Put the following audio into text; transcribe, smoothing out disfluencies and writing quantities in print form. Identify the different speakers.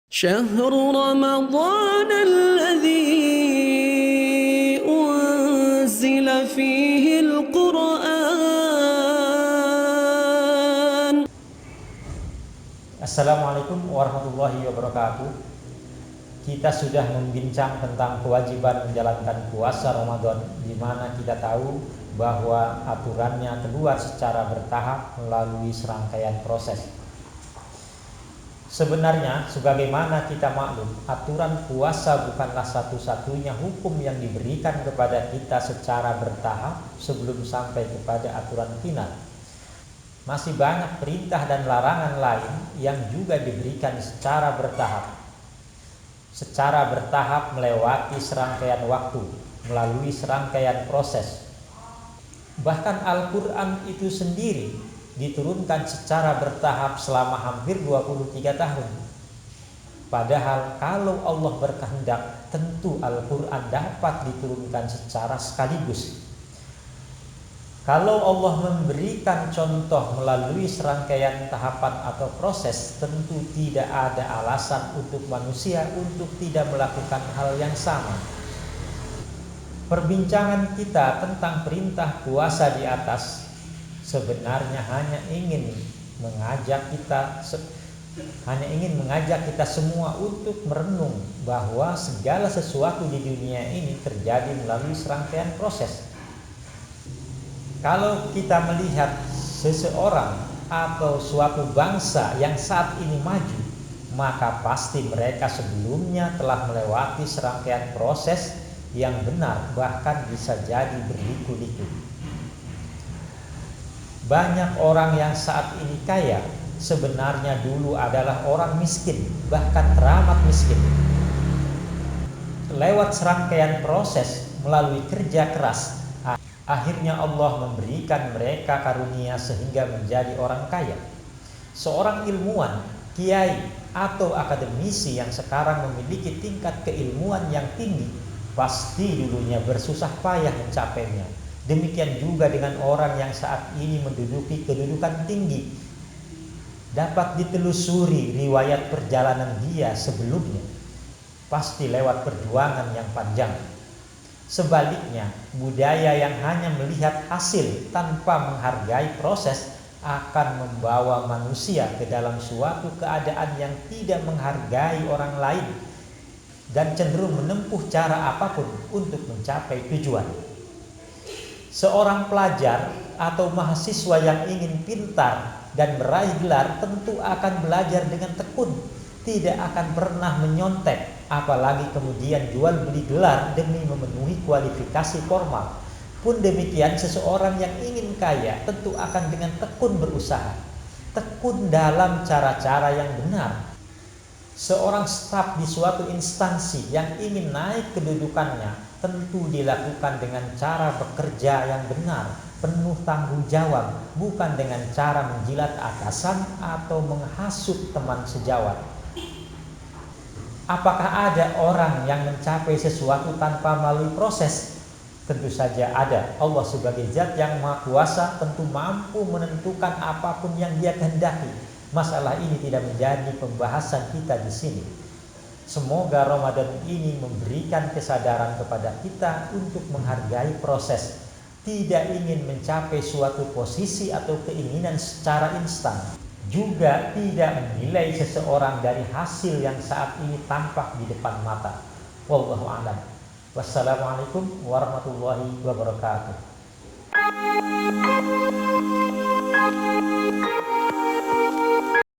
Speaker 1: شهر رمضان الذي أنزل فيه القرآن.
Speaker 2: Assalamualaikum warahmatullahi wabarakatuh. Kita sudah membincang tentang kewajiban menjalankan puasa Ramadan, di mana kita tahu bahwa aturannya keluar secara bertahap melalui serangkaian proses. Sebenarnya, sebagaimana kita maklum, aturan puasa bukanlah satu-satunya hukum yang diberikan kepada kita secara bertahap sebelum sampai kepada aturan final. Masih banyak perintah dan larangan lain yang juga diberikan secara bertahap. Secara bertahap melewati serangkaian waktu, melalui serangkaian proses. Bahkan Al-Quran itu sendiri diturunkan secara bertahap selama hampir 23 tahun. Padahal kalau Allah berkehendak, tentu Al-Quran dapat diturunkan secara sekaligus. Kalau Allah memberikan contoh melalui serangkaian tahapan atau proses, tentu tidak ada alasan untuk manusia untuk tidak melakukan hal yang sama. Perbincangan kita tentang perintah puasa di atas sebenarnya hanya ingin mengajak kita semua untuk merenung bahwa segala sesuatu di dunia ini terjadi melalui serangkaian proses. Kalau kita melihat seseorang atau suatu bangsa yang saat ini maju, maka pasti mereka sebelumnya telah melewati serangkaian proses yang benar, bahkan bisa jadi berliku-liku. Banyak orang yang saat ini kaya sebenarnya dulu adalah orang miskin, bahkan teramat miskin. Lewat serangkaian proses melalui kerja keras, akhirnya Allah memberikan mereka karunia sehingga menjadi orang kaya. Seorang ilmuwan, kiai, atau akademisi yang sekarang memiliki tingkat keilmuan yang tinggi, pasti dulunya bersusah payah mencapainya. Demikian juga dengan orang yang saat ini menduduki kedudukan tinggi. Dapat ditelusuri riwayat perjalanan dia sebelumnya, pasti lewat perjuangan yang panjang. Sebaliknya, budaya yang hanya melihat hasil tanpa menghargai proses akan membawa manusia ke dalam suatu keadaan yang tidak menghargai orang lain dan cenderung menempuh cara apapun untuk mencapai tujuan. Seorang pelajar atau mahasiswa yang ingin pintar dan meraih gelar tentu akan belajar dengan tekun, tidak akan pernah menyontek, apalagi kemudian jual beli gelar demi memenuhi kualifikasi formal. Pun demikian, seseorang yang ingin kaya tentu akan dengan tekun berusaha, tekun dalam cara-cara yang benar. Seorang staf di suatu instansi yang ingin naik kedudukannya tentu dilakukan dengan cara bekerja yang benar, penuh tanggung jawab, bukan dengan cara menjilat atasan atau menghasut teman sejawat. Apakah ada orang yang mencapai sesuatu tanpa melalui proses? Tentu saja ada. Allah sebagai zat yang maha kuasa tentu mampu menentukan apapun yang dia kehendaki. Masalah ini tidak menjadi pembahasan kita di sini. Semoga Ramadan ini memberikan kesadaran kepada kita untuk menghargai proses. Tidak ingin mencapai suatu posisi atau keinginan secara instan. Juga tidak menilai seseorang dari hasil yang saat ini tampak di depan mata. Wallahu a'lam. Wassalamualaikum warahmatullahi wabarakatuh.